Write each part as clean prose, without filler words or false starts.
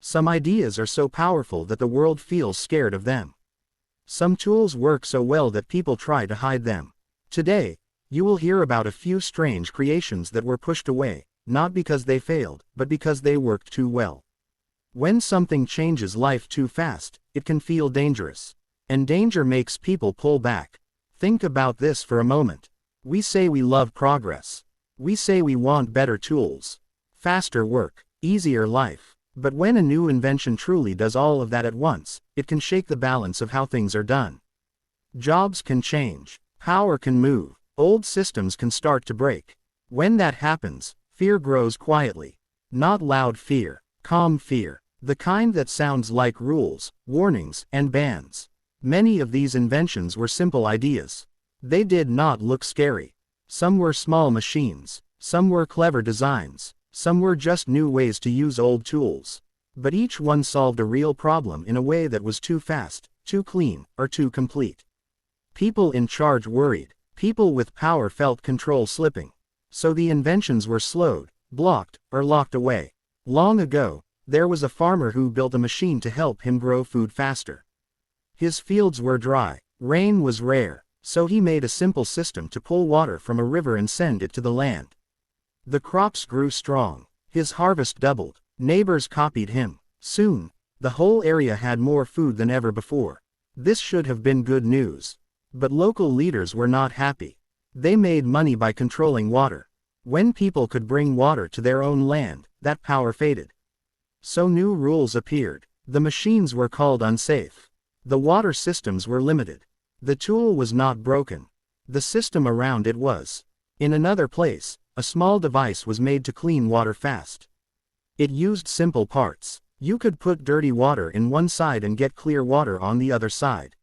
Some ideas are so powerful that the world feels scared of them. Some tools work so well that people try to hide them. Today, you will hear about a few strange creations that were pushed away, not because they failed, but because they worked too well. When something changes life too fast, it can feel dangerous. And danger makes people pull back. Think about this for a moment. We say we love progress. We say we want better tools, faster work, easier life. But when a new invention truly does all of that at once, it can shake the balance of how things are done. Jobs can change. Power can move. Old systems can start to break. When that happens, fear grows quietly. Not loud fear, calm fear. The kind that sounds like rules, warnings, and bans. Many of these inventions were simple ideas. They did not look scary. Some were small machines. Some were clever designs. Some were just new ways to use old tools. But each one solved a real problem in a way that was too fast, too clean, or too complete. People in charge worried. People with power felt control slipping. So the inventions were slowed, blocked, or locked away. Long ago, there was a farmer who built a machine to help him grow food faster. His fields were dry, rain was rare, so he made a simple system to pull water from a river and send it to the land. The crops grew strong. His harvest doubled. Neighbors copied him. Soon, the whole area had more food than ever before. This should have been good news. But local leaders were not happy. They made money by controlling water. When people could bring water to their own land, that power faded. So new rules appeared. The machines were called unsafe. The water systems were limited. The tool was not broken. The system around it was. In another place, a small device was made to clean water fast. It used simple parts. You could put dirty water in one side and get clear water on the other side.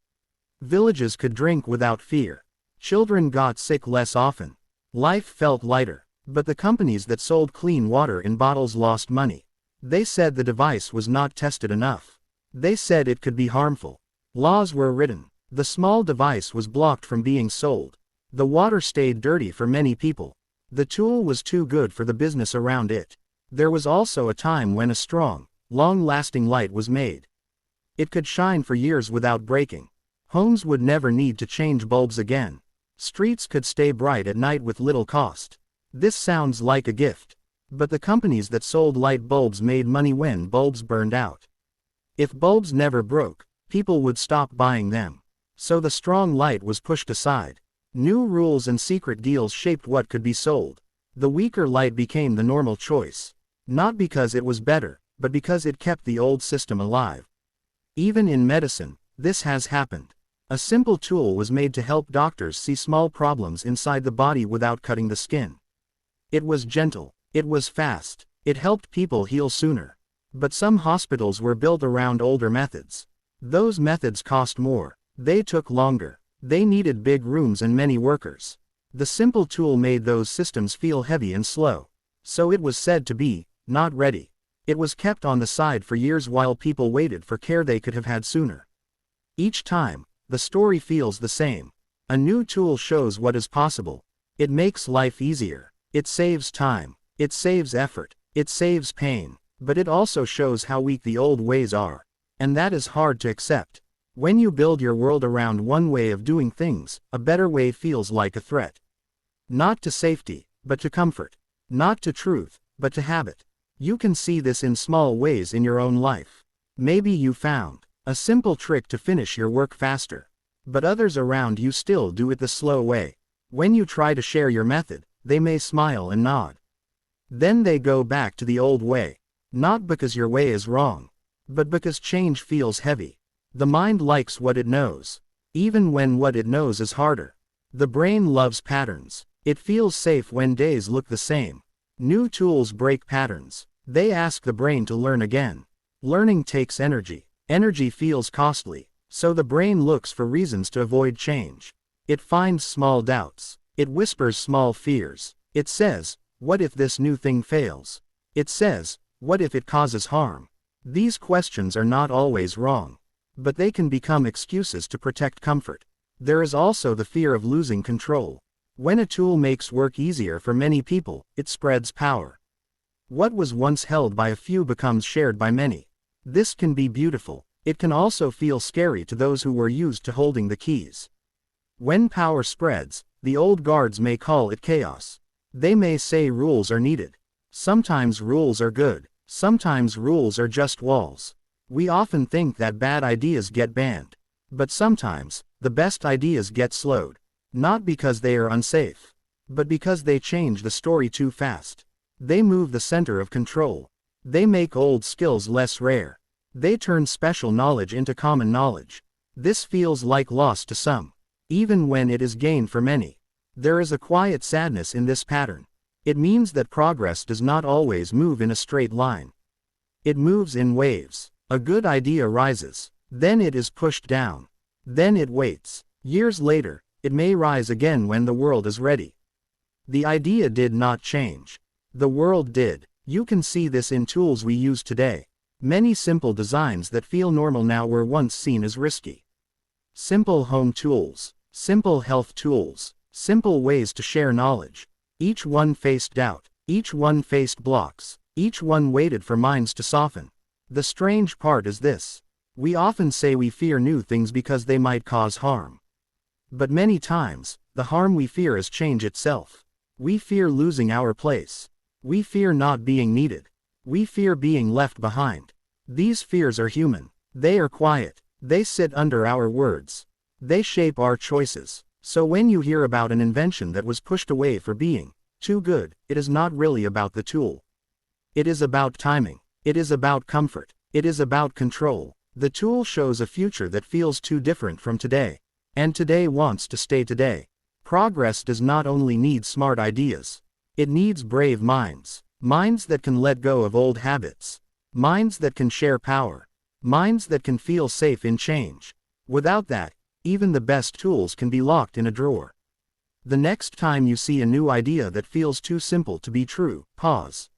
Villages could drink without fear. Children got sick less often. Life felt lighter. But the companies that sold clean water in bottles lost money. They said the device was not tested enough. They said it could be harmful. Laws were written. The small device was blocked from being sold. The water stayed dirty for many people. The tool was too good for the business around it. There was also a time when a strong, long-lasting light was made. It could shine for years without breaking. Homes would never need to change bulbs again. Streets could stay bright at night with little cost. This sounds like a gift. But the companies that sold light bulbs made money when bulbs burned out. If bulbs never broke, people would stop buying them. So the strong light was pushed aside. New rules and secret deals shaped what could be sold. The weaker light became the normal choice. Not because it was better, but because it kept the old system alive. Even in medicine, this has happened. A simple tool was made to help doctors see small problems inside the body without cutting the skin. It was gentle. It was fast. It helped people heal sooner. But some hospitals were built around older methods. Those methods cost more. They took longer. They needed big rooms and many workers. The simple tool made those systems feel heavy and slow. So it was said to be, not ready. It was kept on the side for years while people waited for care they could have had sooner. Each time, the story feels the same. A new tool shows what is possible. It makes life easier. It saves time. It saves effort. It saves pain. But it also shows how weak the old ways are. And that is hard to accept. When you build your world around one way of doing things, a better way feels like a threat. Not to safety, but to comfort. Not to truth, but to habit. You can see this in small ways in your own life. Maybe you found a simple trick to finish your work faster. But others around you still do it the slow way. When you try to share your method, they may smile and nod. Then they go back to the old way. Not because your way is wrong, but because change feels heavy. The mind likes what it knows, even when what it knows is harder. The brain loves patterns. It feels safe when days look the same. New tools break patterns. They ask the brain to learn again. Learning takes energy. Energy feels costly, so the brain looks for reasons to avoid change. It finds small doubts. It whispers small fears. It says, what if this new thing fails? It says, what if it causes harm? These questions are not always wrong. But they can become excuses to protect comfort. There is also the fear of losing control. When a tool makes work easier for many people, it spreads power. What was once held by a few becomes shared by many. This can be beautiful. It can also feel scary to those who were used to holding the keys. When power spreads, the old guards may call it chaos. They may say rules are needed. Sometimes rules are good. Sometimes rules are just walls. We often think that bad ideas get banned. But sometimes, the best ideas get slowed. Not because they are unsafe, but because they change the story too fast. They move the center of control. They make old skills less rare. They turn special knowledge into common knowledge. This feels like loss to some, even when it is gain for many. There is a quiet sadness in this pattern. It means that progress does not always move in a straight line. It moves in waves. A good idea rises. Then it is pushed down. Then it waits. Years later, it may rise again when the world is ready. The idea did not change. The world did. You can see this in tools we use today. Many simple designs that feel normal now were once seen as risky. Simple home tools. Simple health tools. Simple ways to share knowledge. Each one faced doubt. Each one faced blocks. Each one waited for minds to soften. The strange part is this. We often say we fear new things because they might cause harm. But many times, the harm we fear is change itself. We fear losing our place. We fear not being needed. We fear being left behind. These fears are human. They are quiet. They sit under our words. They shape our choices. So when you hear about an invention that was pushed away for being too good, it is not really about the tool. It is about timing. It is about comfort. It is about control. The tool shows a future that feels too different from today. And today wants to stay today. Progress does not only need smart ideas. It needs brave minds. Minds that can let go of old habits. Minds that can share power. Minds that can feel safe in change. Without that, even the best tools can be locked in a drawer. The next time you see a new idea that feels too simple to be true, pause.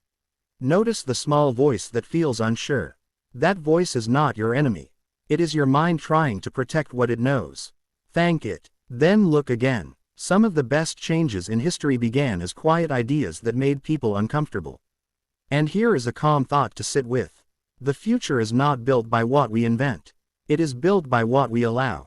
Notice the small voice that feels unsure. That voice is not your enemy. It is your mind trying to protect what it knows. Thank it. Then look again. Some of the best changes in history began as quiet ideas that made people uncomfortable. And here is a calm thought to sit with. The future is not built by what we invent. It is built by what we allow.